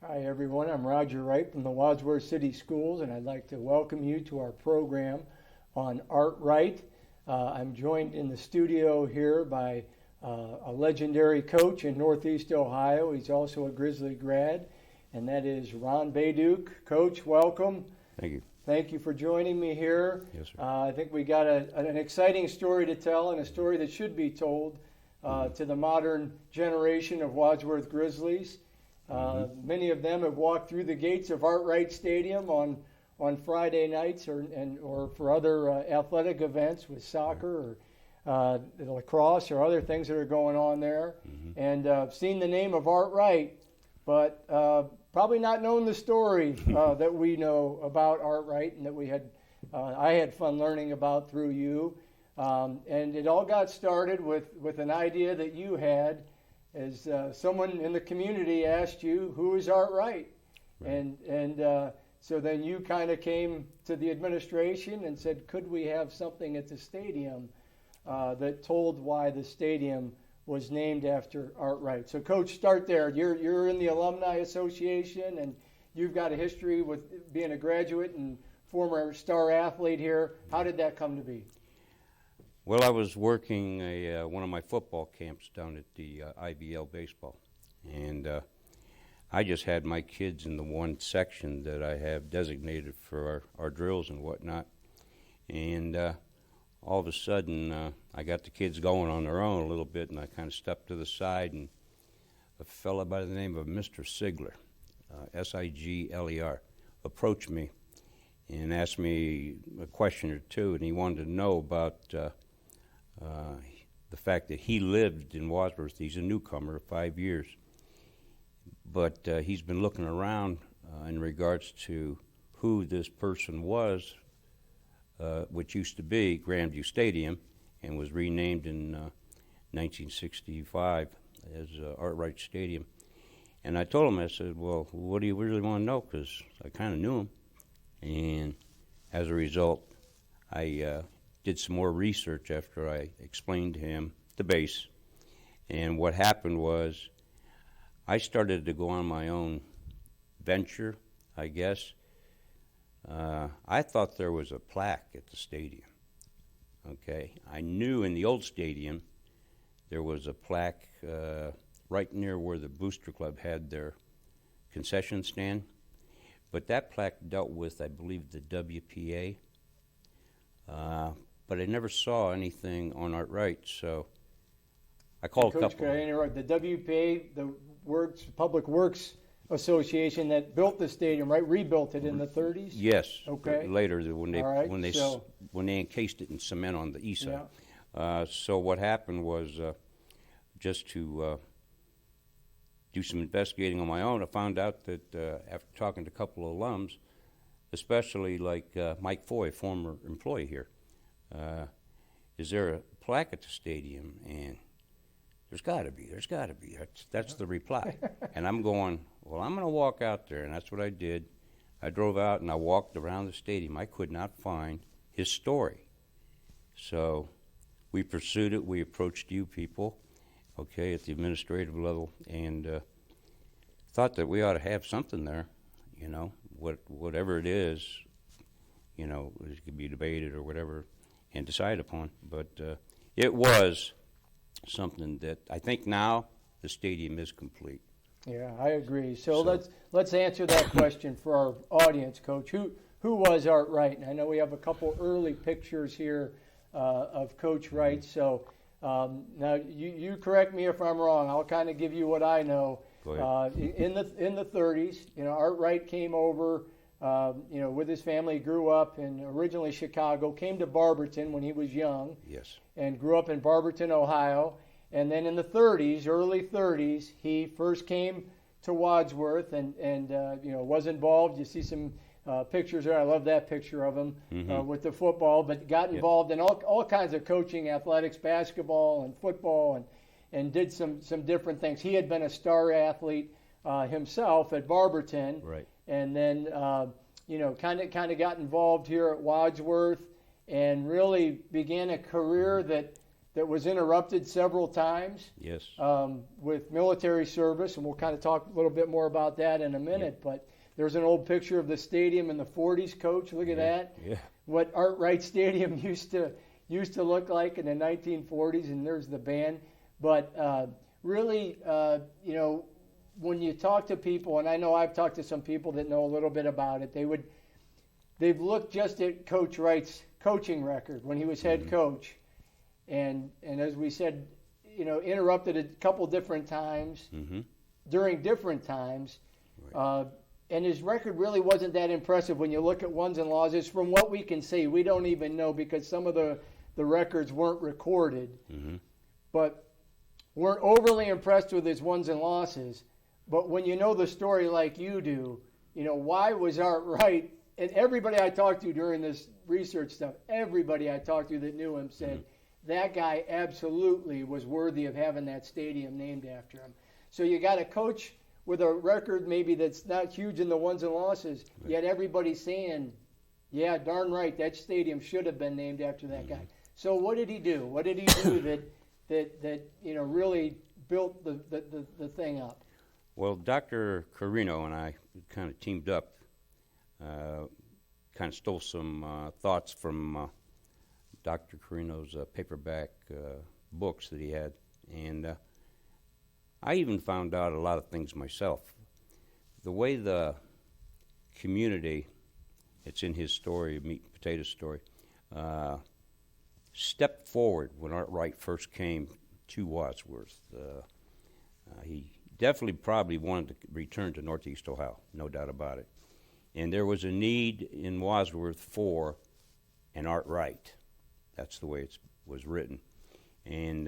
Hi everyone, I'm Roger Wright from the Wadsworth City Schools, and I'd like to welcome you to our program on Art Wright. I'm joined in the studio here by a legendary coach in Northeast Ohio. He's also a Grizzly grad, and that is Ron Bayduk. Coach, welcome. Thank you. Thank you for joining me here. Yes, sir. I think we got an exciting story to tell, and a story that should be told to the modern generation of Wadsworth Grizzlies. Many of them have walked through the gates of Art Wright Stadium on Friday nights or for other athletic events with soccer or lacrosse or other things that are going on there, and seen the name of Art Wright, but probably not known the story that we know about Art Wright and that I had fun learning about through you. And it all got started with an idea that you had as someone in the community asked you, who is Art Wright? And so then you kind of came to the administration and said, could we have something at the stadium that told why the stadium was named after Art Wright? So Coach, start there. You're in the Alumni Association, and you've got a history with being a graduate and former star athlete here. How did that come to be? Well, I was working one of my football camps down at the IBL baseball, and I just had my kids in the one section that I have designated for our drills and whatnot, and all of a sudden I got the kids going on their own a little bit, and I kind of stepped to the side, and a fellow by the name of Mr. Sigler, S-I-G-L-E-R, approached me and asked me a question or two, and he wanted to know about the fact that he lived in Wadsworth. He's a newcomer, 5 years, but he's been looking around in regards to who this person was, which used to be Grandview Stadium and was renamed in 1965 as Art Wright Stadium. And I told him, I said, well, what do you really want to know? Because I kind of knew him. And as a result, I did some more research after I explained to him the base. And what happened was I started to go on my own venture, I guess. I thought there was a plaque at the stadium. Okay, I knew in the old stadium there was a plaque right near where the Booster Club had their concession stand. But that plaque dealt with, I believe, the WPA. But I never saw anything on Art Wright, so I called a couple. Coach, could I interrupt? The WPA, the Public Works Association that built the stadium, right? Rebuilt it in the 30s? Yes. Okay. Later, when they encased it in cement on the east side. Yeah. So what happened was just to do some investigating on my own, I found out that after talking to a couple of alums, especially like Mike Foy, former employee here, is there a plaque at the stadium? And there's got to be. That's the reply. And I'm going, well, I'm going to walk out there, and that's what I did. I drove out and I walked around the stadium. I could not find his story. So we pursued it. We approached you people, okay, at the administrative level, and thought that we ought to have something there, you know, whatever it is, you know, it could be debated or whatever and decided upon. But it was something that I think now the stadium is complete. Yeah, I agree. So let's answer that question for our audience, Coach. Who was Art Wright? And I know we have a couple early pictures here of Coach Wright. So now you correct me if I'm wrong. I'll kind of give you what I know. Go ahead. In the 30s, you know, Art Wright came over, you know, with his family. He grew up in originally Chicago, came to Barberton when he was young. Yes. And grew up in Barberton, Ohio. And then in the 30s, early 30s, he first came to Wadsworth and you know, was involved. You see some pictures there. I love that picture of him with the football, but got involved in all kinds of coaching, athletics, basketball and football, and did some different things. He had been a star athlete himself at Barberton. Right. And then, you know, kind of got involved here at Wadsworth and really began a career that that was interrupted several times. Yes. With military service, and we'll kind of talk a little bit more about that in a minute. Yeah. But there's an old picture of the stadium in the 40s, Coach. Look at that. Yeah. What Wright Stadium used to look like in the 1940s, and there's the band. But really, when you talk to people, and I know I've talked to some people that know a little bit about it, they've looked just at Coach Wright's coaching record when he was head coach, and as we said, interrupted a couple different times during different times. Right. And his record really wasn't that impressive when you look at wins and losses. From what we can see, we don't even know because some of the records weren't recorded. But weren't overly impressed with his wins and losses. But when you know the story like you do, why was Art Wright, and everybody I talked to during this research stuff, everybody I talked to that knew him said that guy absolutely was worthy of having that stadium named after him. So you got a coach with a record maybe that's not huge in the wins and losses, yet everybody's saying, yeah, darn right, that stadium should have been named after that guy. So what did he do? What did he do that really built the thing up? Well, Dr. Carino and I kind of teamed up, kind of stole some thoughts from Dr. Carino's paperback books that he had, and I even found out a lot of things myself. The way the community, it's in his story, Meat and Potato story, stepped forward when Art Wright first came to Wadsworth. He definitely probably wanted to return to Northeast Ohio, no doubt about it. And there was a need in Wadsworth for an Art Wright. That's the way it was written. And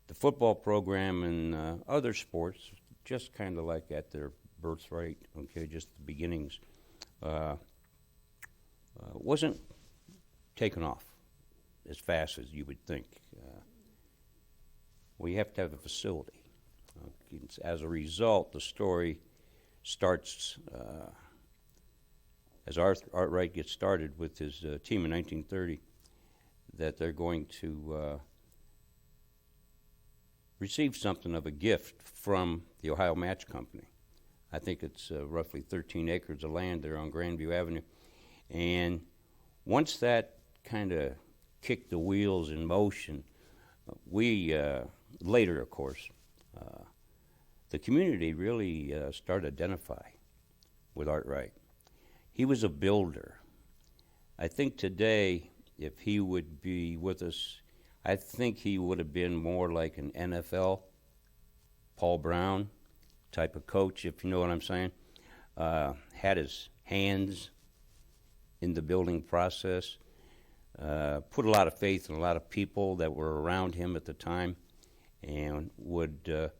the football program and other sports, just kind of like at their birthright, okay, just the beginnings, wasn't taken off as fast as you would think. Well, you have to have a facility. As a result, the story starts as Art Wright gets started with his team in 1930, that they're going to receive something of a gift from the Ohio Match Company. I think it's roughly 13 acres of land there on Grandview Avenue. And once that kind of kicked the wheels in motion, we, later of course, the community really started to identify with Art Wright. He was a builder. I think today, if he would be with us, I think he would have been more like an NFL, Paul Brown type of coach, if you know what I'm saying. Had his hands in the building process, put a lot of faith in a lot of people that were around him at the time, and would,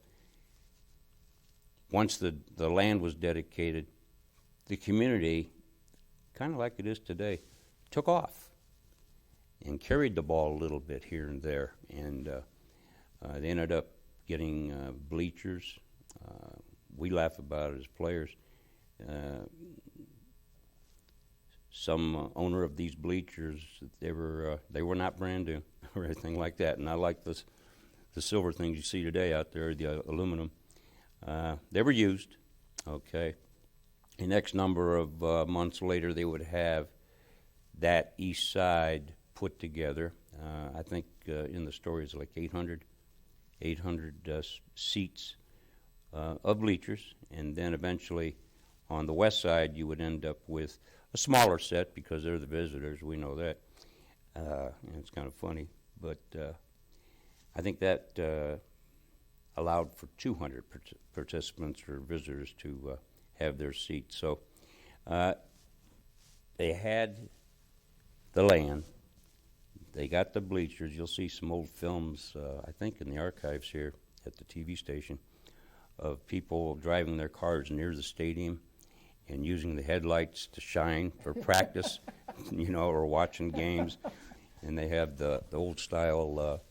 once the land was dedicated, the community, kind of like it is today, took off and carried the ball a little bit here and there, and they ended up getting bleachers. We laugh about it as players. Some owner of these bleachers, they were not brand new or anything like that, and I like the silver things you see today out there, the aluminum. They were used, okay. The next number of months later, they would have that east side put together. I think in the story is like 800 seats of bleachers, and then eventually on the west side you would end up with a smaller set because they're the visitors, we know that. And it's kind of funny, but I think that allowed for 200 participants or visitors to have their seats. So they had the land, they got the bleachers. You'll see some old films, I think in the archives here at the TV station, of people driving their cars near the stadium and using the headlights to shine for practice, or watching games. And they have the old style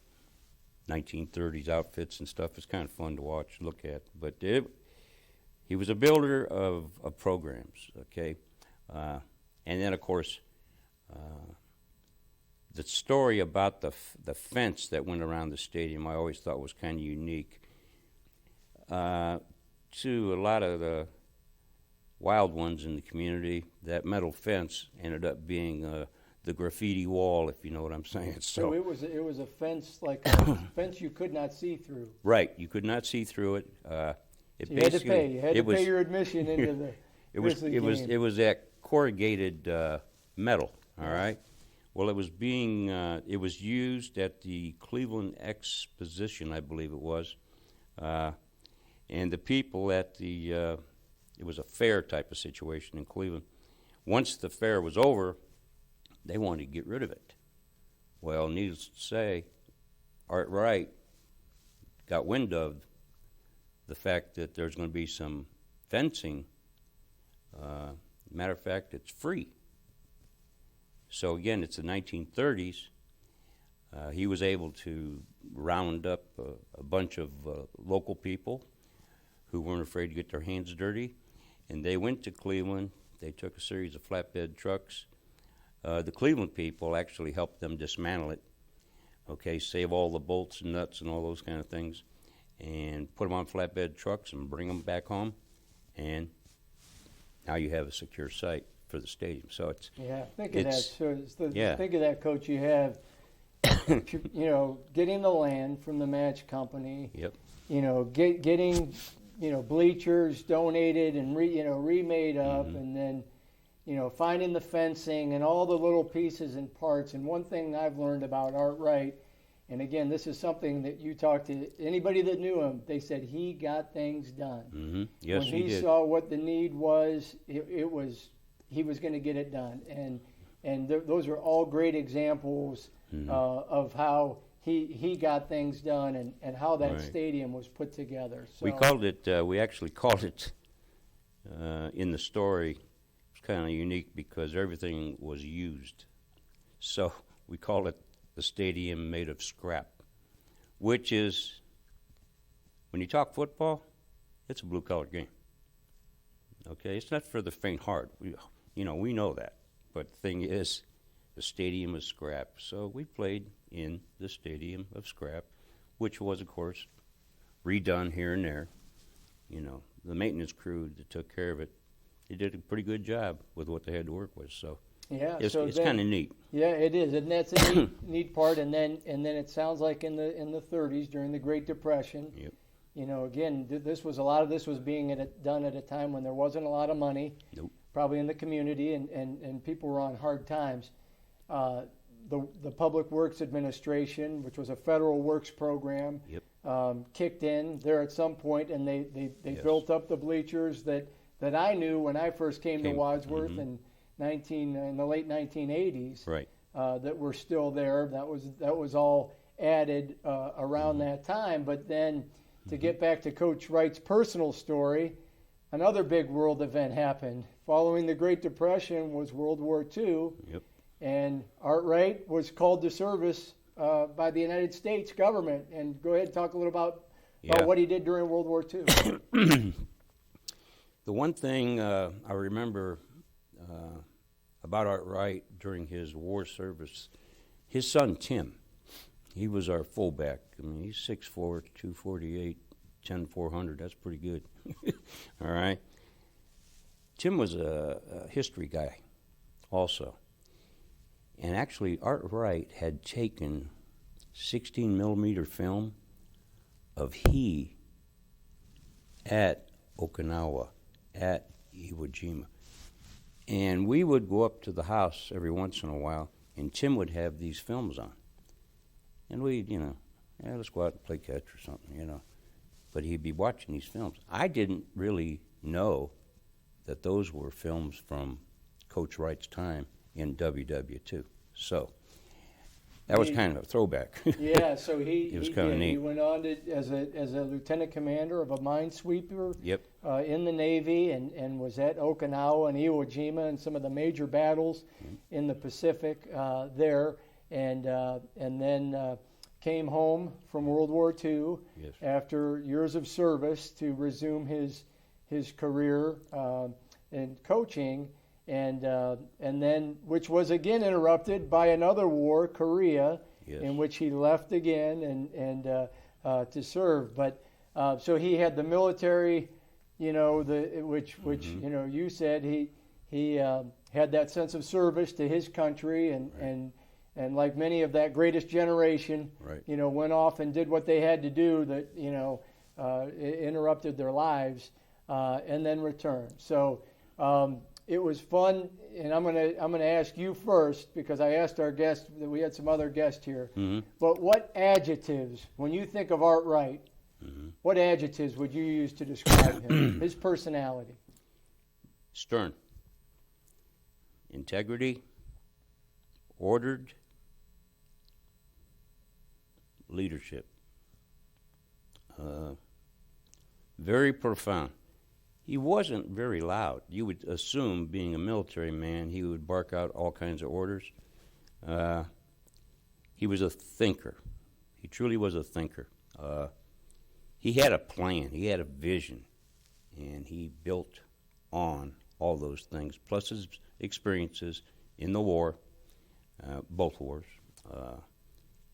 1930s outfits and stuff. It's kind of fun to watch, look at. But he was a builder of programs, okay? And then, of course, the story about the fence that went around the stadium I always thought was kind of unique. To a lot of the wild ones in the community, that metal fence ended up being the graffiti wall, if you know what I'm saying. So it was a fence, like a fence you could not see through. Right, you could not see through it. You had to pay. You had to pay your admission into the Grizzly game. It was that corrugated metal. All right. Well, it was used at the Cleveland Exposition, I believe it was, and the people at it was a fair type of situation in Cleveland. Once the fair was over, they wanted to get rid of it. Well, needless to say, Art Wright got wind of the fact that there's going to be some fencing. Matter of fact, it's free. So again, it's the 1930s. He was able to round up a bunch of local people who weren't afraid to get their hands dirty, and they went to Cleveland. They took a series of flatbed trucks. The Cleveland people actually helped them dismantle it, okay, save all the bolts and nuts and all those kind of things, and put them on flatbed trucks and bring them back home, and now you have a secure site for the stadium. So it's think of that. So think of that, Coach. You have getting the land from the match company. Yep. Getting bleachers donated and remade up, and then finding the fencing and all the little pieces and parts. And one thing I've learned about Art Wright, and again, this is something that you talk to anybody that knew him, they said he got things done. Mm-hmm. Yes, when he did. saw what the need was, he was going to get it done. And those are all great examples of how he got things done and how that stadium was put together. So we actually called it in the story. It's kind of unique because everything was used. So we called it the stadium made of scrap, which is, when you talk football, it's a blue-collar game. Okay, it's not for the faint-hearted. We know that. But the thing is, the stadium is scrap. So we played in the stadium of scrap, which was, of course, redone here and there. The maintenance crew that took care of it, they did a pretty good job with what they had to work with. So it's kind of neat. Yeah, it is, and that's a neat part. And then it sounds like in the 30s during the Great Depression. Yep. Again, a lot of this was being done at a time when there wasn't a lot of money. Nope. Probably in the community, and people were on hard times. The Public Works Administration, which was a federal works program, kicked in there at some point, and they built up the bleachers that I knew when I first came to Wadsworth in the late 1980s. Right. That were still there. That was all added around that time. But then to get back to Coach Wright's personal story, another big world event happened. Following the Great Depression was World War II, and Art Wright was called to service by the United States government. And go ahead and talk a little about what he did during World War II. The one thing I remember about Art Wright during his war service, his son Tim, he was our fullback. I mean, he's 6'4", 248, 10-400. That's pretty good. All right. Tim was a history guy also. And actually, Art Wright had taken 16-millimeter film of he at Okinawa, at Iwo Jima. And we would go up to the house every once in a while, and Tim would have these films on. And we'd, let's go out and play catch or something, But he'd be watching these films. I didn't really know that those were films from Coach Wright's time in WW2. So that was kind of a throwback. Yeah, so it was kind of neat. He went on to, as a lieutenant commander of a minesweeper in the Navy, and was at Okinawa and Iwo Jima and some of the major battles in the Pacific there, and then came home from World War II after years of service to resume his career in coaching. and then which was again interrupted by another war, Korea, Yes. in which he left again and to serve. But so he had the military, which Mm-hmm. you said he had that sense of service to his country and like many of that greatest generation, Right. went off and did what they had to do that interrupted their lives and then returned. So it was fun, and I'm gonna ask you first because I asked our guests that we had some other guests here. Mm-hmm. But what adjectives, when you think of Art Wright, Mm-hmm. what adjectives would you use to describe him, his personality? Stern. Integrity. Ordered. Leadership. Very profound. He wasn't very loud. You would assume, being a military man, he would bark out all kinds of orders. He was a thinker. He truly was a thinker. He had a plan. He had a vision. And he built on all those things, plus his experiences in the war, both wars.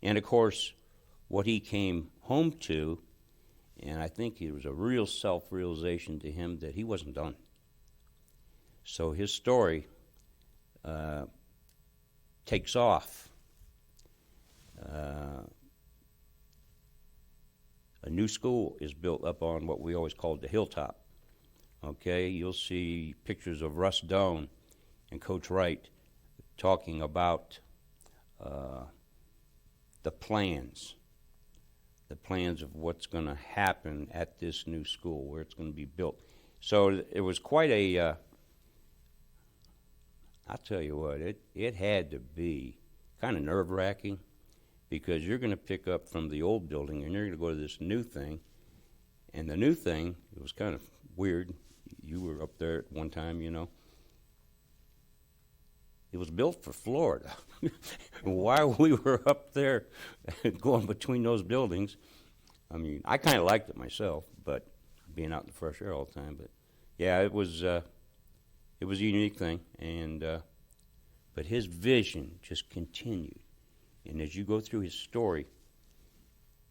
And, of course, what he came home to, and I think it was a real self-realization to him that he wasn't done. So his story takes off. A new school is built up on what we always called the hilltop. Okay, you'll see pictures of Russ Doan and Coach Wright talking about the plans of what's going to happen at this new school, where it's going to be built. So it was quite a, I'll tell you what, it had to be kind of nerve-wracking, because you're going to pick up from the old building and you're going to go to this new thing. And the new thing, it was kind of weird. You were up there at one time, It was built for Florida. While we were up there going between those buildings, I mean, I kind of liked it myself, but being out in the fresh air all the time. But yeah, it was a unique thing, and but his vision just continued. And as you go through his story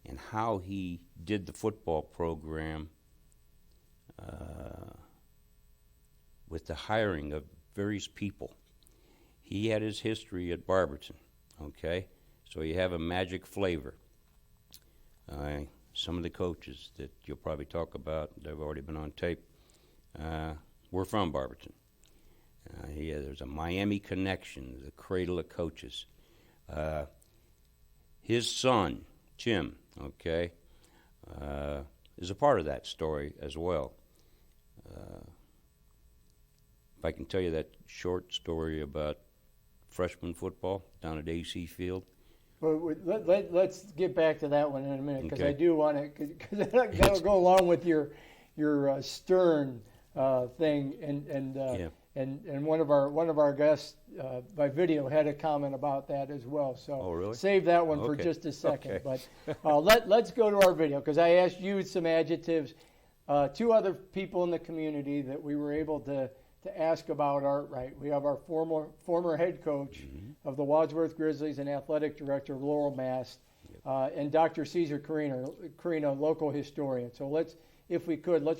and how he did the football program with the hiring of various people. He had his history at Barberton, okay? So you have a magic flavor. Some of the coaches that you'll probably talk about, they've already been on tape, were from Barberton. There's a Miami connection, the cradle of coaches. His son, Tim, okay, is a part of that story as well. If I can tell you that short story about freshman football down at AC Field. Well, let's get back to that one in a minute, because Okay. I do want to, because that'll go along with your stern thing, and one of our guests by video had a comment about that as well. So Oh, really? save that one for Okay. just a second. Okay. But let's go to our video, because I asked you some adjectives. Two other people in the community that we were able to ask about Art Wright. We have our former head coach of the Wadsworth Grizzlies and athletic director of Laurel Mast, and Dr. Caesar Carino, local historian. So let's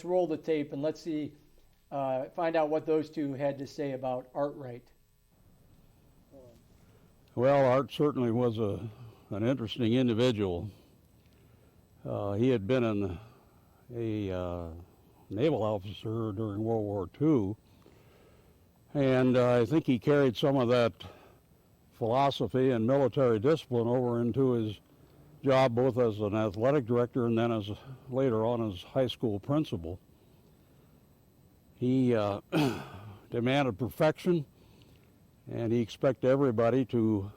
roll the tape and let's see, find out what those two had to say about Art Wright. Well, Art certainly was an interesting individual. He had been a naval officer during World War II, and I think he carried some of that philosophy and military discipline over into his job both as an athletic director and then as later on as high school principal. He demanded perfection, and he expected everybody to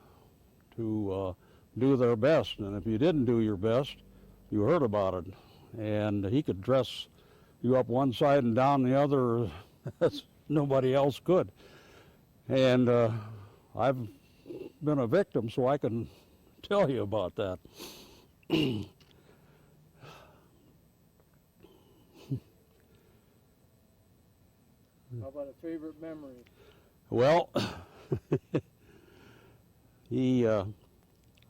do their best. And if you didn't do your best, you heard about it. And he could dress you up one side and down the other as nobody else could. And I've been a victim, so I can tell you about that. How about a favorite memory? Well, I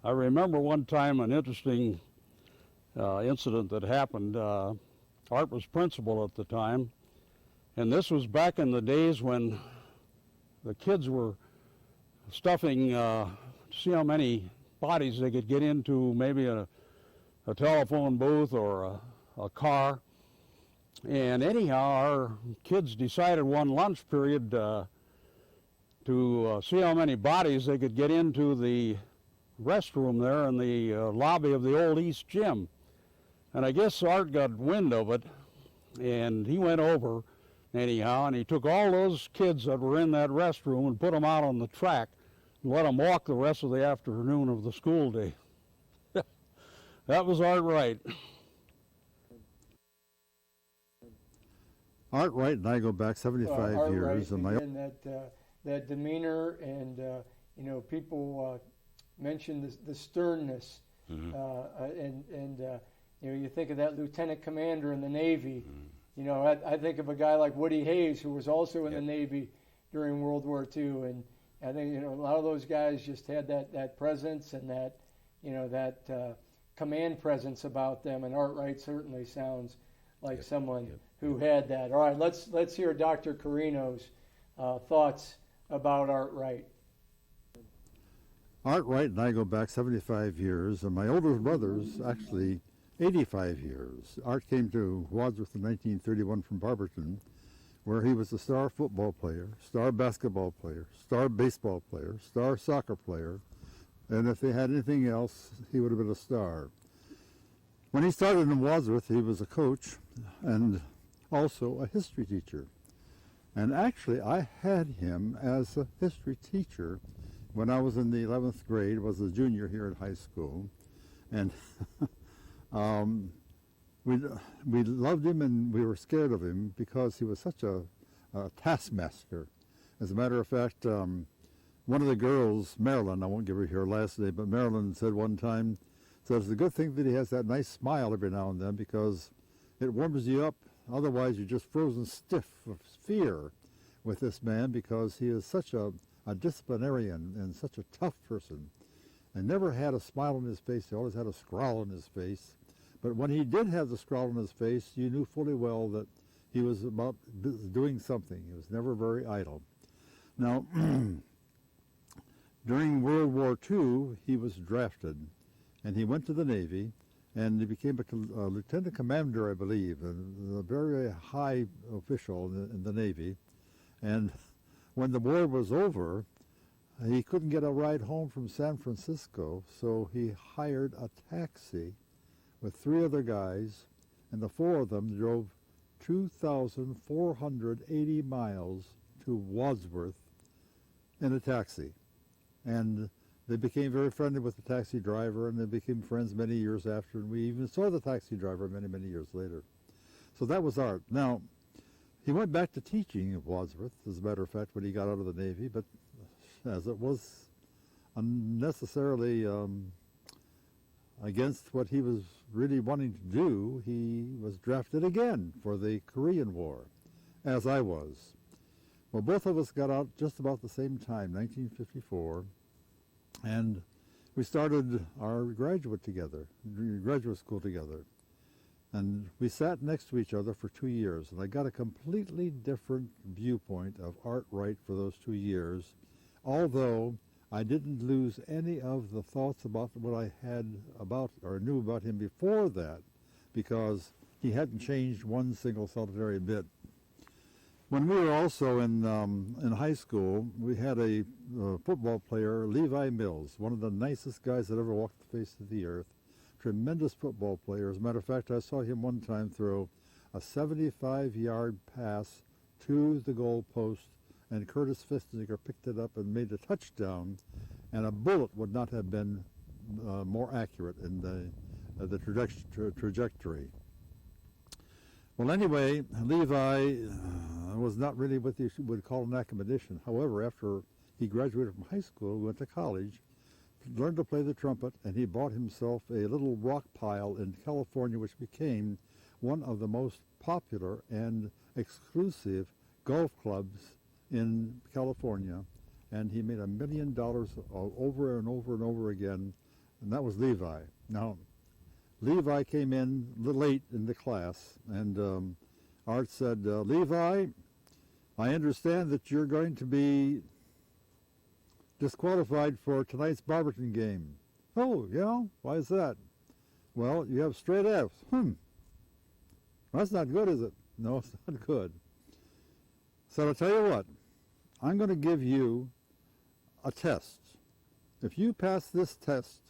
remember one time an interesting incident that happened. Art was principal at the time, and this was back in the days when the kids were stuffing to see how many bodies they could get into maybe a telephone booth or a car. And anyhow, our kids decided one lunch period to see how many bodies they could get into the restroom there in the lobby of the old East Gym. And I guess Art got wind of it, and he went over anyhow, and he took all those kids that were in that restroom and put them out on the track and let them walk the rest of the afternoon of the school day. That was Art Wright. Art Wright and I go back 75 Art years. Wright, And again, that demeanor, and people mention the sternness, and you think of that lieutenant commander in the Navy. I think of a guy like Woody Hayes, who was also in the Navy during World War II, and I think a lot of those guys just had that presence and that command presence about them. And Art Wright certainly sounds like someone who had that. All right, let's hear Dr. Carino's thoughts about Art Wright. Art Wright and I go back 75 years, and my older brother's actually 85 years. Art came to Wadsworth in 1931 from Barberton, where he was a star football player, star basketball player, star baseball player, star soccer player, and if they had anything else, he would have been a star. When he started in Wadsworth, he was a coach and also a history teacher. And actually, I had him as a history teacher when I was in the 11th grade, was a junior here at high school. And we loved him and we were scared of him because he was such a taskmaster. As a matter of fact, one of the girls, Marilyn, I won't give her last name, but Marilyn said one time, it's a good thing that he has that nice smile every now and then because it warms you up. Otherwise, you're just frozen stiff of fear with this man because he is such a disciplinarian and such a tough person. And never had a smile on his face. He always had a scowl on his face. But when he did have the scowl on his face, you knew fully well that he was about doing something. He was never very idle. Now, during World War II, he was drafted, and he went to the Navy, and he became a lieutenant commander, I believe, and a very high official in the Navy. And when the war was over, he couldn't get a ride home from San Francisco, so he hired a taxi with 3 other guys, and the 4 of them drove 2,480 miles to Wadsworth in a taxi. And they became very friendly with the taxi driver, and they became friends many years after, and we even saw the taxi driver many, many years later. So that was Art. Now, he went back to teaching at Wadsworth, as a matter of fact, when he got out of the Navy, but as it was unnecessarily against what he was really wanting to do, he was drafted again for the Korean War, as I was. Well, both of us got out just about the same time, 1954, and we started our graduate school together. And we sat next to each other for 2 years, and I got a completely different viewpoint of Art Wright for those 2 years, although I didn't lose any of the thoughts about what I had about or knew about him before that, because he hadn't changed one single solitary bit. When we were also in high school, we had a football player, Levi Mills, one of the nicest guys that ever walked the face of the earth. Tremendous football player. As a matter of fact, I saw him one time throw a 75-yard pass to the goal post, and Curtis Fistinger picked it up and made a touchdown, and a bullet would not have been more accurate in the trajectory. Well, anyway, Levi was not really what you would call an academician. However, after he graduated from high school, went to college, learned to play the trumpet, and he bought himself a little rock pile in California, which became one of the most popular and exclusive golf clubs in California, and he made $1 million over and over and over again, and that was Levi. Now, Levi came in a little late in the class, and Art said, Levi, I understand that you're going to be disqualified for tonight's Barberton game. Oh, yeah? Why is that? Well, you have straight F's. That's not good, is it? No, it's not good. So I'll tell you what, I'm going to give you a test. If you pass this test,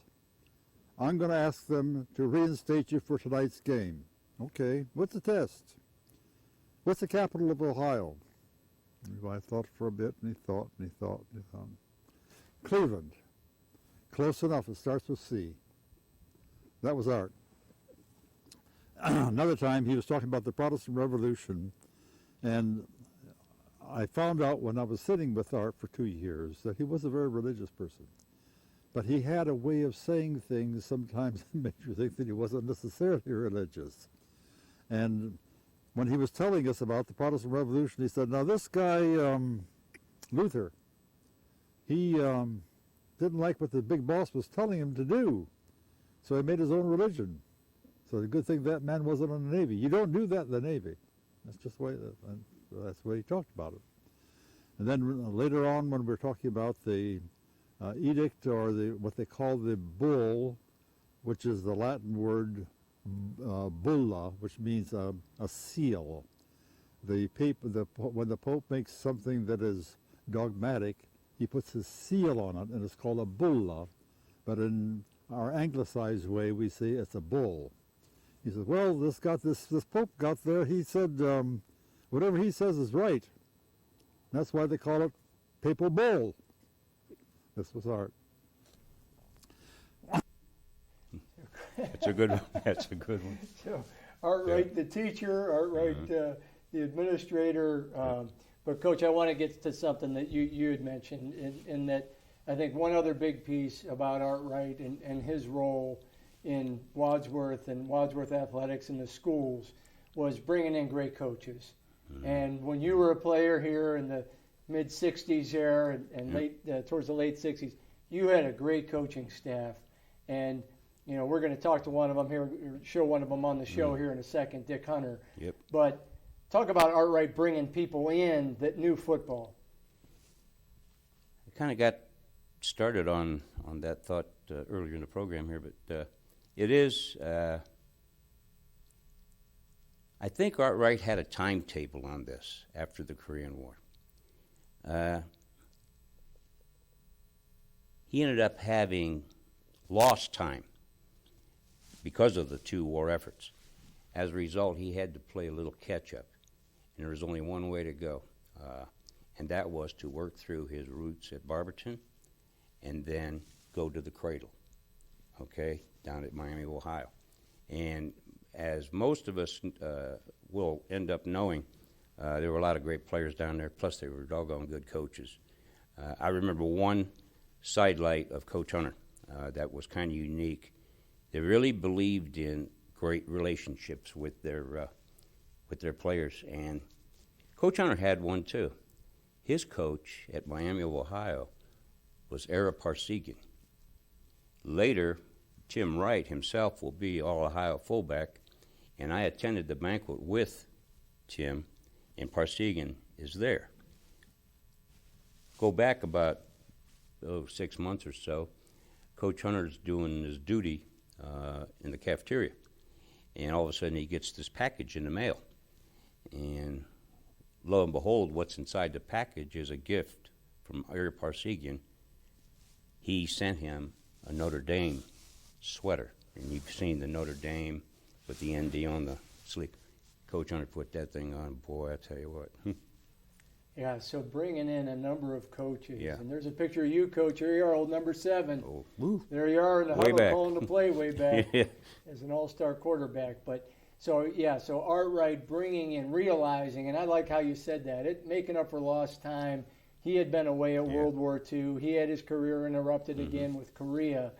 I'm going to ask them to reinstate you for tonight's game. Okay, what's the test? What's the capital of Ohio? I thought for a bit, and he thought, and he thought, and he thought. Cleveland. Close enough, it starts with C. That was Art. Another time he was talking about the Protestant Revolution, and I found out when I was sitting with Art for 2 years that he was a very religious person. But he had a way of saying things sometimes that made you think that he wasn't necessarily religious. And when he was telling us about the Protestant Revolution, he said, now this guy, Luther, he didn't like what the big boss was telling him to do, so he made his own religion. So the good thing that man wasn't in the Navy. You don't do that in the Navy. That's just the way, that's the way he talked about it. And then later on when we're talking about the edict, or what they call the bull, which is the Latin word bulla, which means a seal. When the Pope makes something that is dogmatic, he puts his seal on it, and it's called a bulla. But in our anglicized way, we say it's a bull. He says, well, this Pope got there, he said, whatever he says is right. That's why they call it papal bull. This was Art. That's a good one. That's a good one. So, Art Wright, the teacher, Art Wright, the administrator. But, Coach, I want to get to something that you had mentioned, in that I think one other big piece about Art Wright and his role in Wadsworth and Wadsworth athletics in the schools was bringing in great coaches. And when you were a player here in the mid-'60s era and late towards the late '60s, you had a great coaching staff. And you know, we're going to talk to one of them here, show one of them on the show here in a second, Dick Hunter. Yep. But talk about Art Wright bringing people in that knew football. I kind of got started on that thought earlier in the program here, but it is. I think Art Wright had a timetable on this after the Korean War. He ended up having lost time because of the two war efforts. As a result, he had to play a little catch-up, and there was only one way to go, and that was to work through his roots at Barberton and then go to the Cradle, okay, down at Miami, Ohio. And as most of us will end up knowing, there were a lot of great players down there, plus they were doggone good coaches. I remember one sidelight of Coach Hunter that was kind of unique. They really believed in great relationships with their players, and Coach Hunter had one too. His coach at Miami of Ohio was Ara Parsegian. Later, Tim Wright himself will be All-Ohio fullback, and I attended the banquet with Tim, and Parsegian is there. Go back about 6 months or so, Coach Hunter's doing his duty in the cafeteria, and all of a sudden he gets this package in the mail, and lo and behold, what's inside the package is a gift from Ara Parsegian. He sent him a Notre Dame sweater, and you've seen the Notre Dame with the ND on the sleeve. Coach Hunter put that thing on, boy, I tell you what. Yeah, so bringing in a number of coaches. Yeah. And there's a picture of you, Coach. Here you are, old number 7. Oh, woo. There you are in the Way huddle back. calling the play way back Yeah. as an all-star quarterback. But so Art Wright bringing in, realizing, and I like how you said that, making up for lost time. He had been away at World War II. He had his career interrupted again with Korea.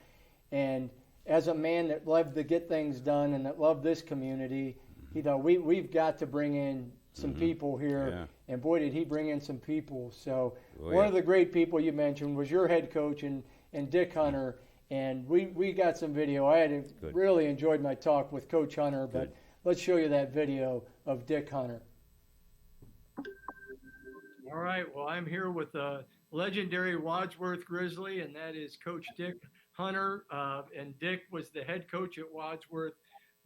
And as a man that loved to get things done and that loved this community, you know, we've got to bring in some people here. and boy, did he bring in some people. So Oh, one yeah. of the great people you mentioned was your head coach and Dick Hunter, and we got some video. I had Good. really enjoyed my talk with Coach Hunter, but Good. let's show you that video of Dick Hunter. All right, well, I'm here with a legendary Wadsworth Grizzly, and that is Coach Dick Hunter. And Dick was the head coach at Wadsworth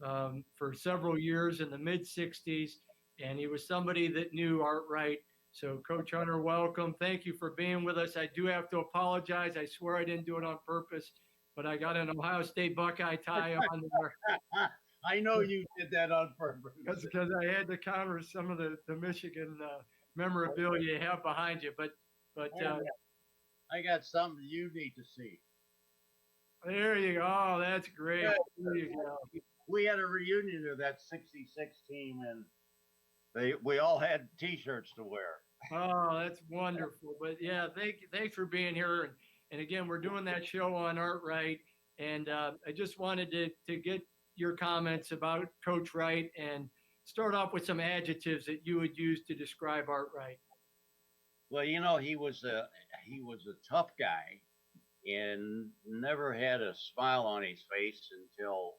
for several years in the mid-'60s, and he was somebody that knew Art Wright. So, Coach Hunter, welcome. Thank you for being with us. I do have to apologize. I swear I didn't do it on purpose, but I got an Ohio State Buckeye tie on there. I know you did that on purpose. Because I had to counter some of the Michigan memorabilia you have behind you. But I got something you need to see. there you go. Oh, that's great. Yeah. There you go. We had a reunion of that '66 team, and we all had T-shirts to wear. Oh, that's wonderful. But yeah, thanks for being here. And again, we're doing that show on Art Wright. And I just wanted to get your comments about Coach Wright and start off with some adjectives that you would use to describe Art Wright. Well, you know, he was a tough guy, and never had a smile on his face until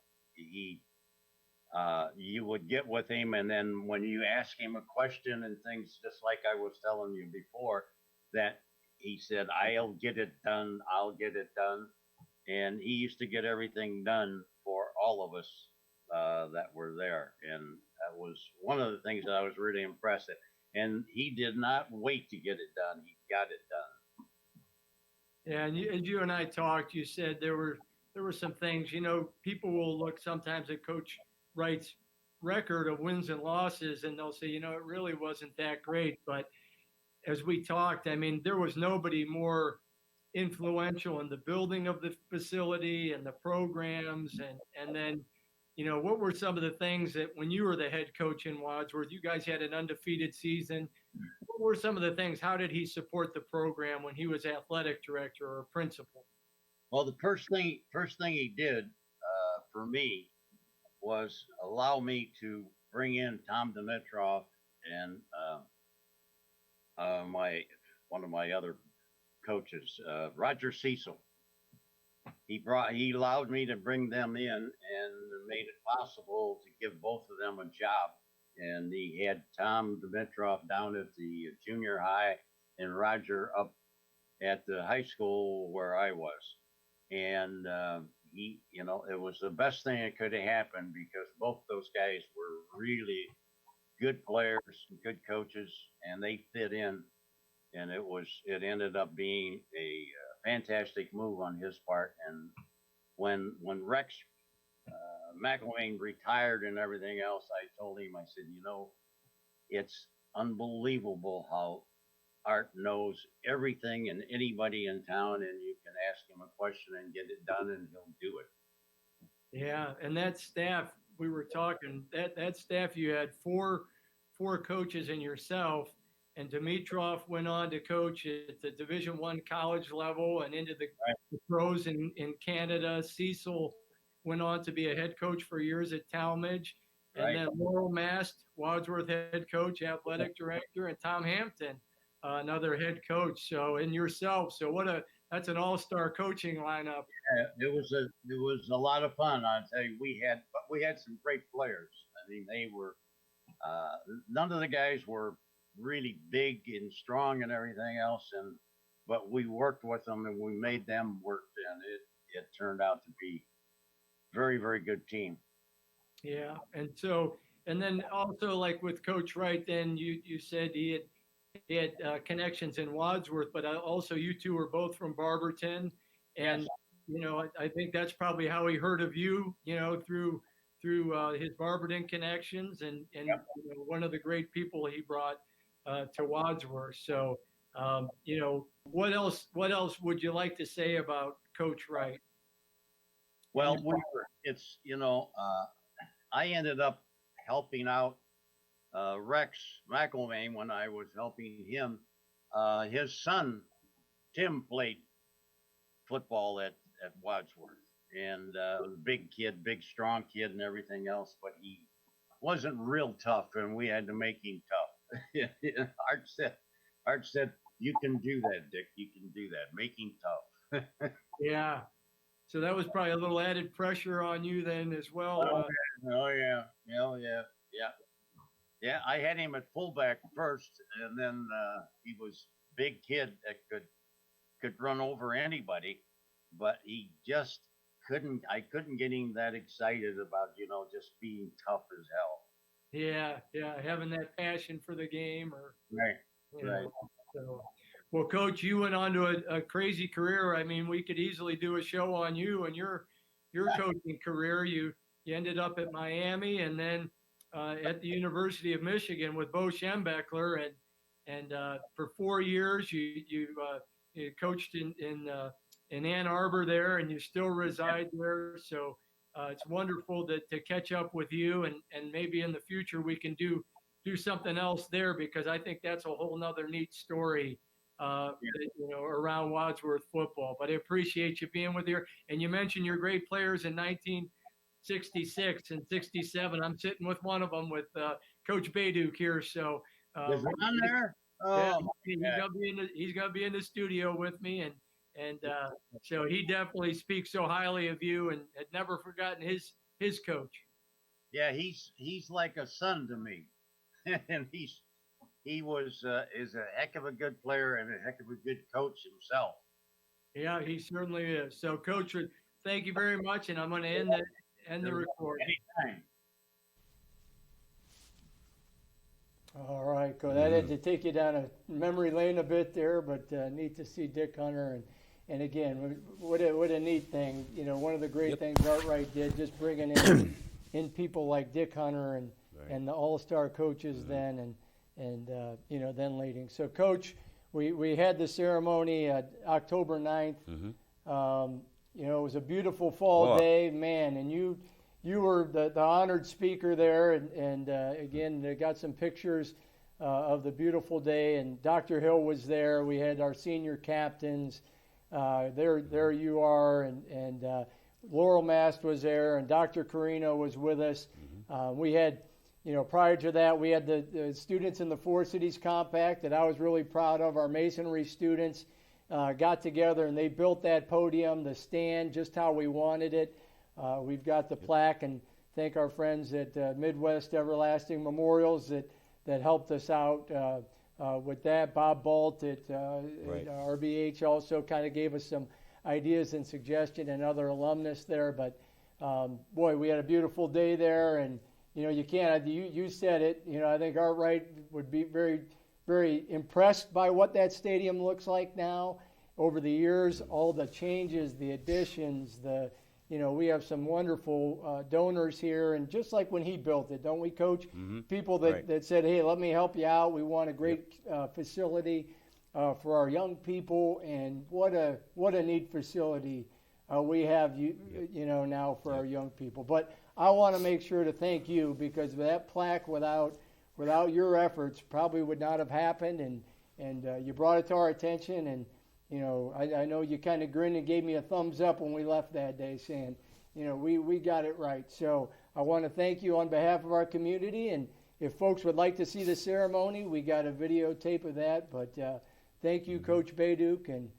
you would get with him, and then when you ask him a question and things, just like I was telling you before, that he said, "I'll get it done. I'll get it done," and he used to get everything done for all of us that were there, and that was one of the things that I was really impressed at. And he did not wait to get it done; he got it done. Yeah, and you and I talked. You said there were some things. You know, people will look sometimes at Coach Wright's record of wins and losses, and they'll say, you know, it really wasn't that great. But as we talked, I mean, there was nobody more influential in the building of the facility and the programs, and then, you know, what were some of the things that when you were the head coach in Wadsworth, you guys had an undefeated season. What were some of the things? How did he support the program when he was athletic director or principal? Well, the first thing he did for me was allow me to bring in Tom Dimitrov and one of my other coaches, Roger Cecil. He allowed me to bring them in and made it possible to give both of them a job. And he had Tom Dimitrov down at the junior high and Roger up at the high school where I was. And it was the best thing that could have happened because both those guys were really good players, good coaches, and they fit in. And it ended up being a fantastic move on his part. And when Rex McElwain retired and everything else, I told him, I said, you know, it's unbelievable how Art knows everything and anybody in town, and you can ask him a question and get it done, and he'll do it. Yeah, and that staff, we were talking, that staff, you had four coaches and yourself, and Dimitrov went on to coach at the Division I college level and into the pros in Canada. Cecil went on to be a head coach for years at Talmadge. And then Laurel Mast, Wadsworth head coach, athletic director, and Tom Hampton, another head coach. So, and yourself. So that's an all-star coaching lineup. Yeah, it was a lot of fun. I'll tell you, we had some great players. I mean, they were none of the guys were really big and strong and everything else, but we worked with them and we made them work, and it turned out to be very, very good team. Yeah, and then also like with Coach Wright, then you said he had connections in Wadsworth, but also you two were both from Barberton, and Yes. You know, I think that's probably how he heard of you, you know, through his Barberton connections, and Yep. You know, one of the great people he brought to Wadsworth. So, you know, what else would you like to say about Coach Wright? Well, I ended up helping out Rex McElwain when I was helping him. His son, Tim, played football at Wadsworth, and big kid, big, strong kid and everything else, but he wasn't real tough, and we had to make him tough. Yeah, yeah. Art said, you can do that, Dick. You can do that. Making tough. Yeah. So that was probably a little added pressure on you then as well. Oh yeah, oh yeah, yeah, yeah. I had him at fullback first, and then he was big kid that could run over anybody, but he just couldn't. I couldn't get him that excited about just being tough as hell. Yeah, yeah, having that passion for the game, or Right, you right. know. So, well, Coach, you went on to a crazy career. I mean, we could easily do a show on you and your coaching career. You ended up at Miami, and then at the University of Michigan with Bo Schembechler, and for 4 years you coached in Ann Arbor there, and you still reside there. So it's wonderful to catch up with you, and maybe in the future we can do something else there, because I think that's a whole nother neat story, around Wadsworth football. But I appreciate you being with here. And you mentioned your great players in 1966 and 67. I'm sitting with one of them, with Coach Bayduk here. So Is Ron there? yeah, Oh, he's gonna be in the studio with me, and so he definitely speaks so highly of you, and had never forgotten his coach. yeah. He's like a son to me, and he is a heck of a good player and a heck of a good coach himself. Yeah, he certainly is. So, Coach, thank you very much, and I'm going to end the recording. Anytime. All right, go. That had to take you down a memory lane a bit there, but neat to see Dick Hunter, and again, what a neat thing. One of the great things Art Wright did, just bringing in people like Dick Hunter and the all-star coaches then, and then leading. So, Coach, we had the ceremony October 9th. It was a beautiful fall day, man, and you were the honored speaker there, and again, they got some pictures of the beautiful day, and Dr. Hill was there. We had our senior captains. There you are, and Laurel Mast was there, and Dr. Carino was with us. We had, prior to that, we had the students in the Four Cities Compact that I was really proud of. Our masonry students got together, and they built that podium, the stand, just how we wanted it. We've got the plaque, and thank our friends at Midwest Everlasting Memorials that helped us out with that. Bob Balt at RBH also kind of gave us some ideas and suggestion, and other alumnus there. But boy, we had a beautiful day there, and you said it. I think Art Wright would be very, very impressed by what that stadium looks like now. Over the years, all the changes, the additions, we have some wonderful donors here, and just like when he built it, don't we, Coach? People that said, "Hey, let me help you out. We want a great facility for our young people," and what a neat facility we have now for our young people. But I want to make sure to thank you, because that plaque, without your efforts, probably would not have happened, and you brought it to our attention, and I know you kind of grinned and gave me a thumbs up when we left that day, saying, we got it right. So I want to thank you on behalf of our community, and if folks would like to see the ceremony, we got a videotape of that. But thank you, Coach Bayduk, and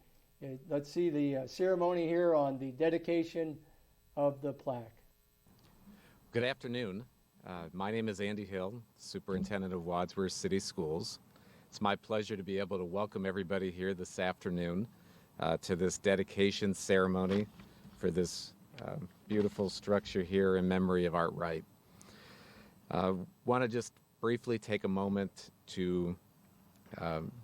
let's see the ceremony here on the dedication of the plaque. Good afternoon. My name is Andy Hill, Superintendent of Wadsworth City Schools. It's my pleasure to be able to welcome everybody here this afternoon to this dedication ceremony for this beautiful structure here in memory of Art Wright. Want to just briefly take a moment to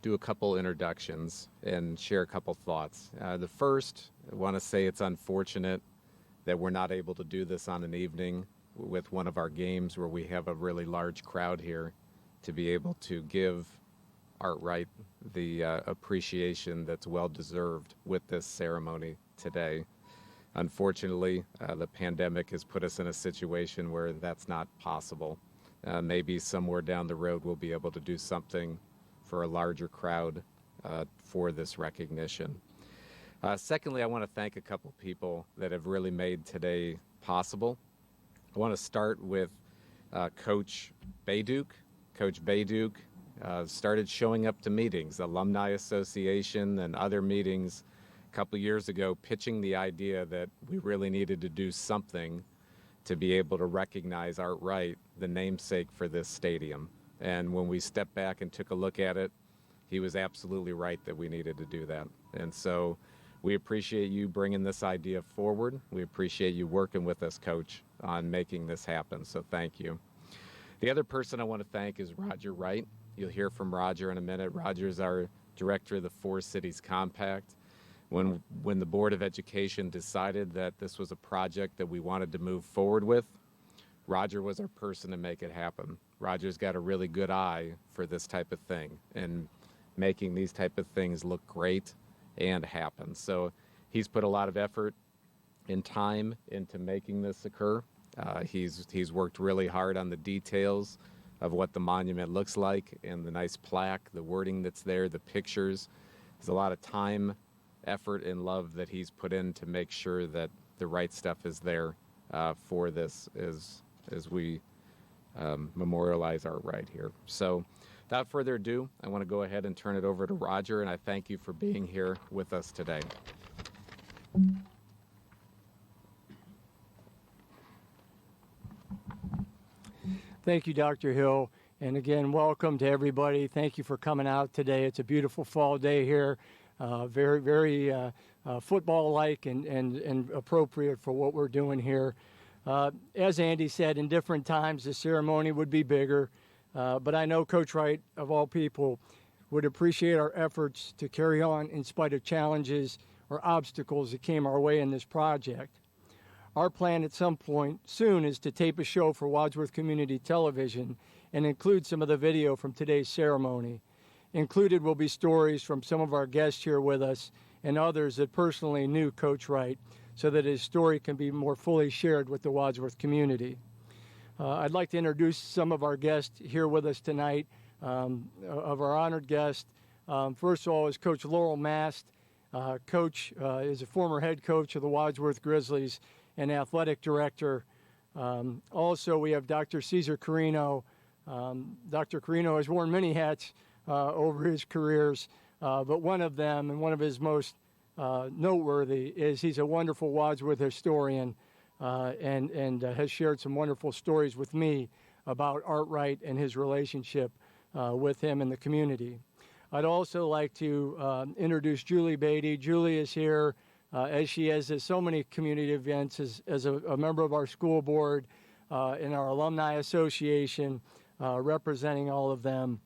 do a couple introductions and share a couple thoughts. The first, I want to say it's unfortunate that we're not able to do this on an evening with one of our games where we have a really large crowd here, to be able to give Art Wright the appreciation that's well deserved with this ceremony today. Unfortunately, the pandemic has put us in a situation where that's not possible. Maybe somewhere down the road we'll be able to do something for a larger crowd for this recognition. Secondly, I want to thank a couple people that have really made today possible. I want to start with Coach Bayduk. Coach Bayduk started showing up to meetings, Alumni Association and other meetings a couple years ago, pitching the idea that we really needed to do something to be able to recognize Art Wright, the namesake for this stadium. And when we stepped back and took a look at it, he was absolutely right that we needed to do that. And so we appreciate you bringing this idea forward. We appreciate you working with us, Coach, on making this happen. So thank you. The other person I want to thank is Roger Wright. You'll hear from Roger in a minute. Roger's our director of the Four Cities Compact. When the Board of Education decided that this was a project that we wanted to move forward with, Roger was our person to make it happen. Roger's got a really good eye for this type of thing and making these type of things look great and happen. So he's put a lot of effort and time into making this occur. He's worked really hard on the details of what the monument looks like and the nice plaque, the wording that's there, the pictures. There's a lot of time, effort, and love that he's put in to make sure that the right stuff is there for this as we memorialize Art Wright here. So without further ado, I want to go ahead and turn it over to Roger, and I thank you for being here with us today. Thank you, Dr. Hill. And again, welcome to everybody. Thank you for coming out today. It's a beautiful fall day here, very football-like and appropriate for what we're doing here. As Andy said, in different times, the ceremony would be bigger. But I know Coach Wright, of all people, would appreciate our efforts to carry on in spite of challenges or obstacles that came our way in this project. Our plan at some point soon is to tape a show for Wadsworth Community Television and include some of the video from today's ceremony. Included will be stories from some of our guests here with us and others that personally knew Coach Wright, so that his story can be more fully shared with the Wadsworth community. I'd like to introduce some of our guests here with us tonight, of our honored guests. First of all is Coach Laurel Mast. Coach is a former head coach of the Wadsworth Grizzlies and athletic director. Also, we have Dr. Cesar Carino. Dr. Carino has worn many hats over his careers, but one of them, and one of his most noteworthy, is he's a wonderful Wadsworth historian and has shared some wonderful stories with me about Art Wright and his relationship with him and the community. I'd also like to introduce Julie Beatty. Julie is here as she is at so many community events as a member of our school board in our alumni association, representing all of them.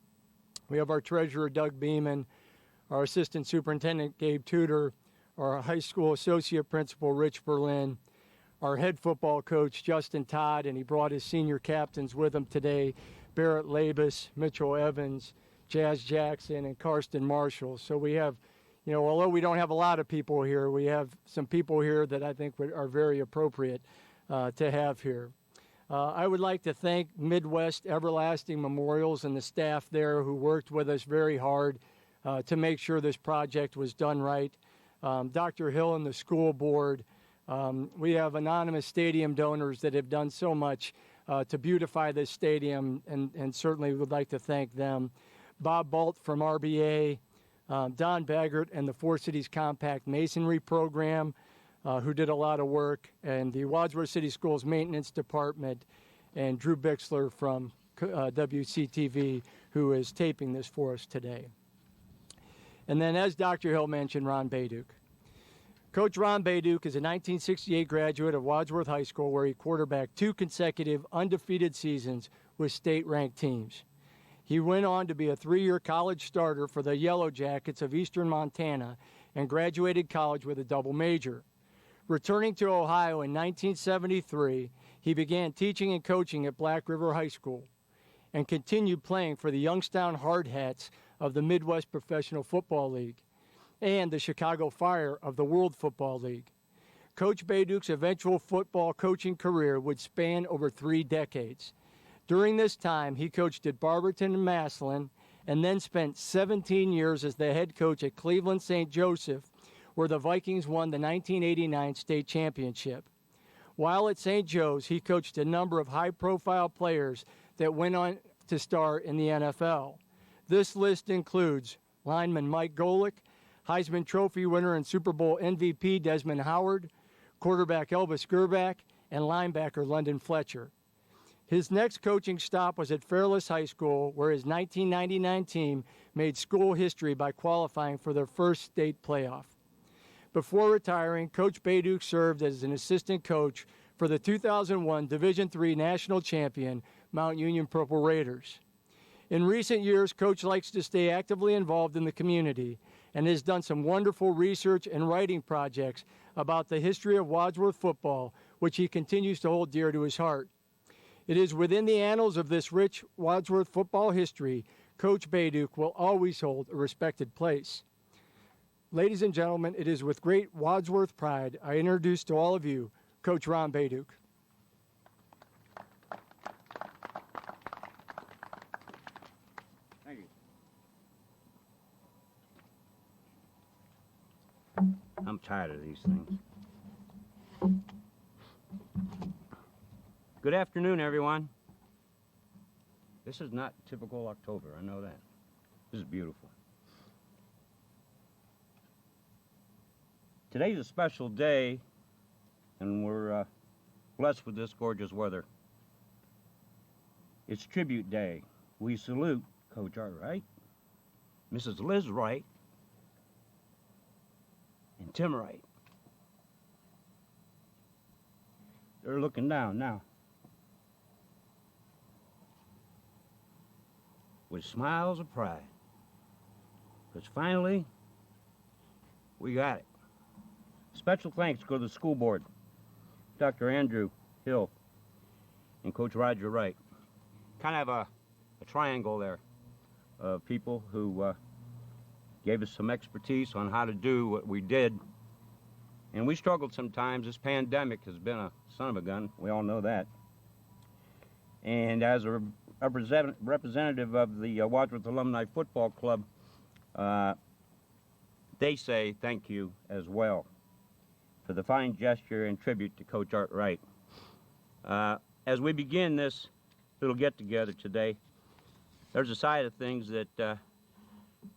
We have our treasurer, Doug Beeman, our assistant superintendent, Gabe Tudor, our high school associate principal, Rich Berlin, our head football coach, Justin Todd, and he brought his senior captains with him today, Barrett Labus, Mitchell Evans, Jazz Jackson, and Karsten Marshall. So we have, although we don't have a lot of people here, we have some people here that I think are very appropriate to have here. I would like to thank Midwest Everlasting Memorials and the staff there who worked with us very hard to make sure this project was done right. Dr. Hill and the school board. We have anonymous stadium donors that have done so much to beautify this stadium, and certainly would like to thank them. Bob Balt from RBA, Don Baggert and the Four Cities Compact Masonry Program, who did a lot of work, and the Wadsworth City Schools Maintenance Department, and Drew Bixler from WCTV, who is taping this for us today. And then, as Dr. Hill mentioned, Ron Bayduk. Coach Ron Bayduk is a 1968 graduate of Wadsworth High School, where he quarterbacked 2 consecutive undefeated seasons with state-ranked teams. He went on to be a 3-year college starter for the Yellow Jackets of Eastern Montana and graduated college with a double major. Returning to Ohio in 1973, he began teaching and coaching at Black River High School and continued playing for the Youngstown Hard Hats of the Midwest Professional Football League and the Chicago Fire of the World Football League. Coach Bayduk's eventual football coaching career would span over 3 decades. During this time, he coached at Barberton and Massillon and then spent 17 years as the head coach at Cleveland St. Joseph, where the Vikings won the 1989 state championship. While at St. Joe's, he coached a number of high-profile players that went on to star in the NFL. This list includes lineman Mike Golick, Heisman Trophy winner and Super Bowl MVP Desmond Howard, quarterback Elvis Gerback, and linebacker London Fletcher. His next coaching stop was at Fairless High School, where his 1999 team made school history by qualifying for their first state playoff. Before retiring, Coach Bayduk served as an assistant coach for the 2001 Division III national champion Mount Union Purple Raiders. In recent years, Coach likes to stay actively involved in the community and has done some wonderful research and writing projects about the history of Wadsworth football, which he continues to hold dear to his heart. It is within the annals of this rich Wadsworth football history, Coach Bayduk will always hold a respected place. Ladies and gentlemen, it is with great Wadsworth pride I introduce to all of you Coach Ron Bayduk. Thank you. I'm tired of these things. Good afternoon, everyone. This is not typical October, I know that. This is beautiful. Today's a special day, and we're blessed with this gorgeous weather. It's Tribute Day. We salute Coach Art Wright, Mrs. Liz Wright, and Tim Wright. They're looking down now with smiles of pride, because finally we got it. Special thanks go to the school board, Dr. Andrew Hill and Coach Roger Wright. Kind of a triangle there of people who gave us some expertise on how to do what we did. And we struggled sometimes. This pandemic has been a son of a gun. We all know that. And as a representative of the Wadsworth Alumni Football Club, they say thank you as well for the fine gesture and tribute to Coach Art Wright. As we begin this little get-together today, there's a side of things that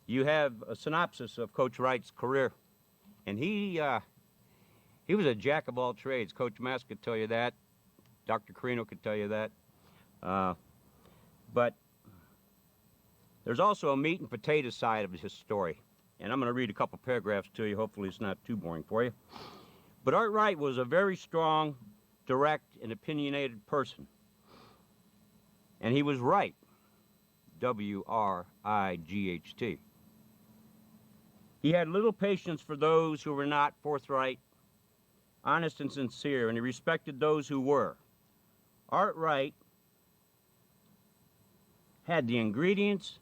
you have a synopsis of Coach Wright's career. And he was a jack of all trades. Coach Mask could tell you that. Dr. Carino could tell you that. But there's also a meat and potato side of his story. And I'm going to read a couple paragraphs to you. Hopefully it's not too boring for you. But Art Wright was a very strong, direct, and opinionated person. And he was right. W-R-I-G-H-T. He had little patience for those who were not forthright, honest, and sincere, and he respected those who were. Art Wright had the ingredients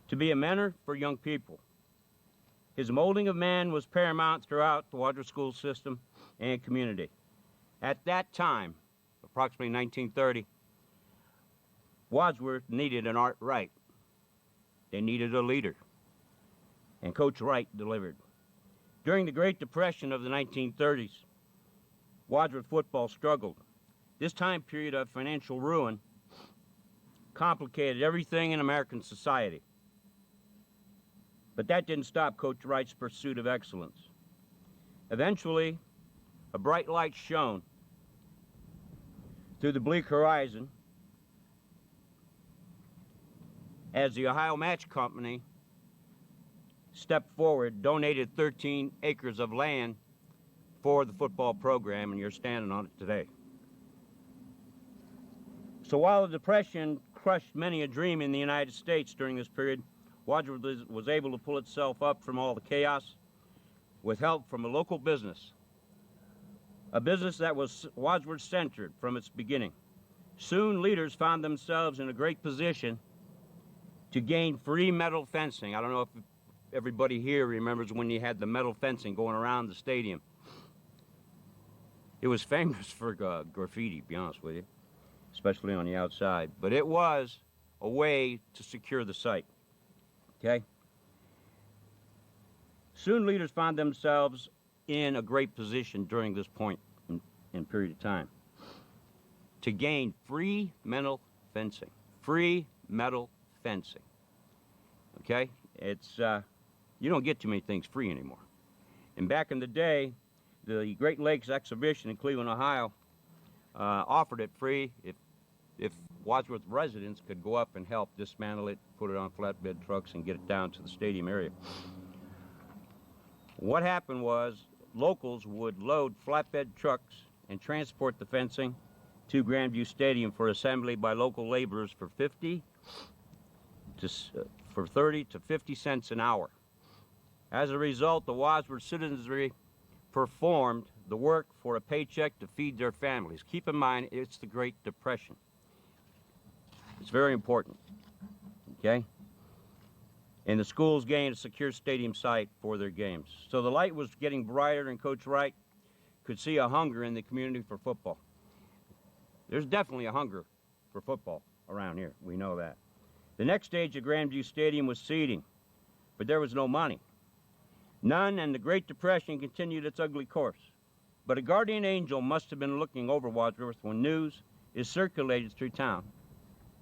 to be a mentor for young people. His molding of man was paramount throughout the Wadsworth school system and community. At that time, approximately 1930, Wadsworth needed an Art Wright. They needed a leader. And Coach Wright delivered. During the Great Depression of the 1930s, Wadsworth football struggled. This time period of financial ruin complicated everything in American society. But that didn't stop Coach Wright's pursuit of excellence. Eventually, a bright light shone through the bleak horizon as the Ohio Match Company stepped forward, donated 13 acres of land for the football program, and you're standing on it today. So while the Depression crushed many a dream in the United States during this period, Wadsworth was able to pull itself up from all the chaos with help from a local business, a business that was Wadsworth-centered from its beginning. Soon, leaders found themselves in a great position to gain free metal fencing. I don't know if everybody here remembers when you had the metal fencing going around the stadium. It was famous for graffiti, to be honest with you, especially on the outside. But it was a way to secure the site. Okay? Soon leaders found themselves in a great position during this point in period of time to gain free metal fencing. Free metal fencing. Okay? It's, you don't get too many things free anymore. And back in the day, the Great Lakes Exhibition in Cleveland, Ohio, offered it free if Wadsworth residents could go up and help dismantle it, put it on flatbed trucks, and get it down to the stadium area. What happened was locals would load flatbed trucks and transport the fencing to Grandview Stadium for assembly by local laborers for 30 to 50 cents an hour. As a result, the Wadsworth citizenry performed the work for a paycheck to feed their families. Keep in mind, it's the Great Depression. It's very important, okay? And the schools gained a secure stadium site for their games. So the light was getting brighter, and Coach Wright could see a hunger in the community for football. There's definitely a hunger for football around here. We know that. The next stage of Grandview Stadium was seeding, but there was no money. None, and the Great Depression continued its ugly course. But a guardian angel must have been looking over Wadsworth when news is circulated through town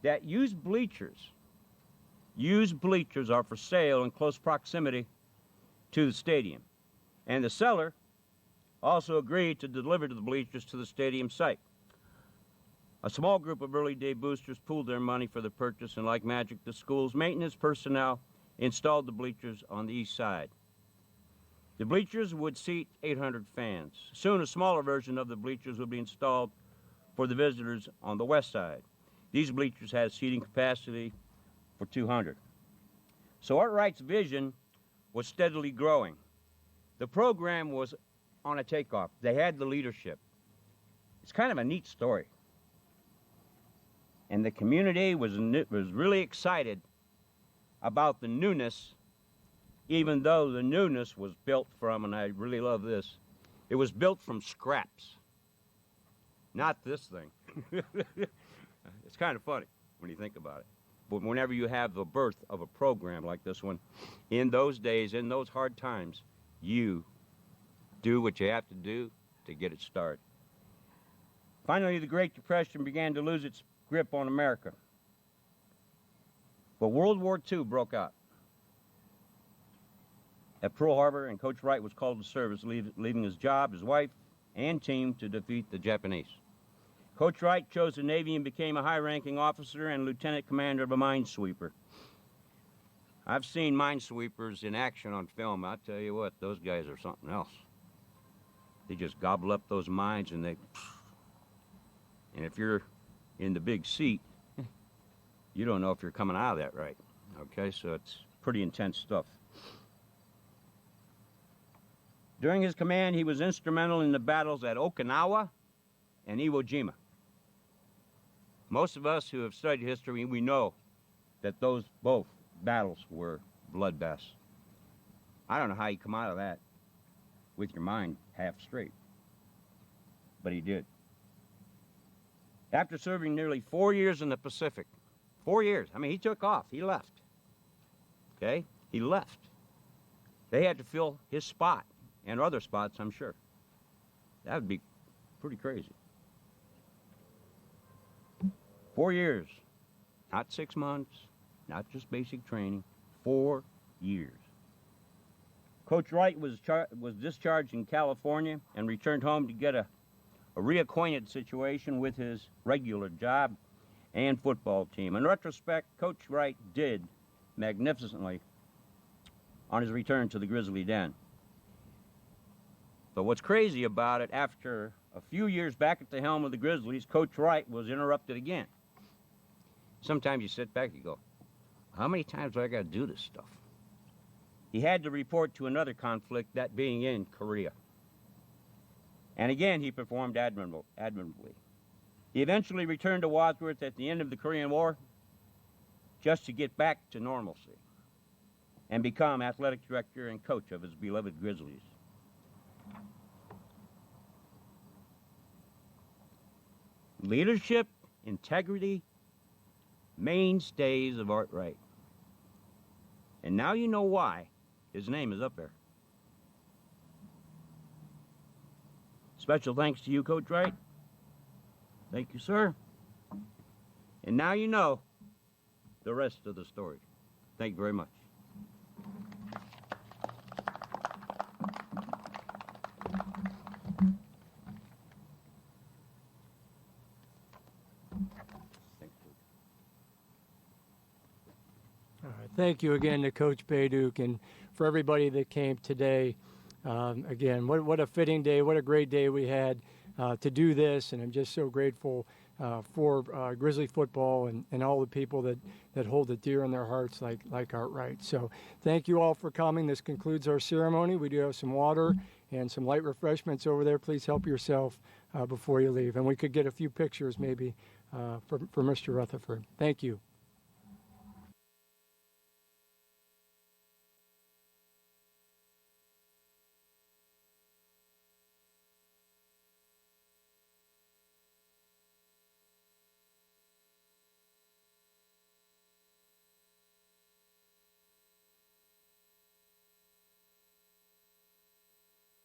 that used bleachers are for sale in close proximity to the stadium. And the seller also agreed to deliver the bleachers to the stadium site. A small group of early day boosters pooled their money for the purchase, and like magic, the school's maintenance personnel installed the bleachers on the east side. The bleachers would seat 800 fans. Soon, a smaller version of the bleachers would be installed for the visitors on the west side. These bleachers had seating capacity for 200. So Art Wright's vision was steadily growing. The program was on a takeoff. They had the leadership. It's kind of a neat story. And the community was really excited about the newness, even though the newness was built from, and I really love this, it was built from scraps. Not this thing. It's kind of funny when you think about it. But whenever you have the birth of a program like this one, in those days, in those hard times, you do what you have to do to get it started. Finally, the Great Depression began to lose its grip on America. But World War II broke out at Pearl Harbor, and Coach Wright was called to service, leaving his job, his wife, and team to defeat the Japanese. Coach Wright chose the Navy and became a high-ranking officer and lieutenant commander of a minesweeper. I've seen minesweepers in action on film. I tell you what, those guys are something else. They just gobble up those mines, and if you're in the big seat, you don't know if you're coming out of that right. Okay, so it's pretty intense stuff. During his command, he was instrumental in the battles at Okinawa and Iwo Jima. Most of us who have studied history, we know that those both battles were bloodbaths. I don't know how you come out of that with your mind half straight, but he did. After serving nearly 4 years in the Pacific, 4 years, I mean, he took off, he left, okay? He left. They had to fill his spot and other spots, I'm sure. That would be pretty crazy. 4 years, not 6 months, not just basic training, 4 years. Coach Wright was discharged in California and returned home to get a reacquainted situation with his regular job and football team. In retrospect, Coach Wright did magnificently on his return to the Grizzly Den. But what's crazy about it, after a few years back at the helm of the Grizzlies, Coach Wright was interrupted again. Sometimes you sit back and go, how many times do I got to do this stuff? He had to report to another conflict, that being in Korea. And again, he performed admirably. He eventually returned to Wadsworth at the end of the Korean War just to get back to normalcy and become athletic director and coach of his beloved Grizzlies. Leadership, integrity, mainstays of Art Wright. And now you know why his name is up there. Special thanks to you, Coach Wright. Thank you, sir. And now you know the rest of the story. Thank you very much. All right. Thank you again to Coach Bayduk and for everybody that came today. Again, what a fitting day, what a great day we had to do this, and I'm just so grateful for Grizzly football and all the people that hold it dear in their hearts like Art Wright. So thank you all for coming. This concludes our ceremony. We do have some water and some light refreshments over there. Please help yourself before you leave. And we could get a few pictures maybe for Mr. Rutherford. Thank you.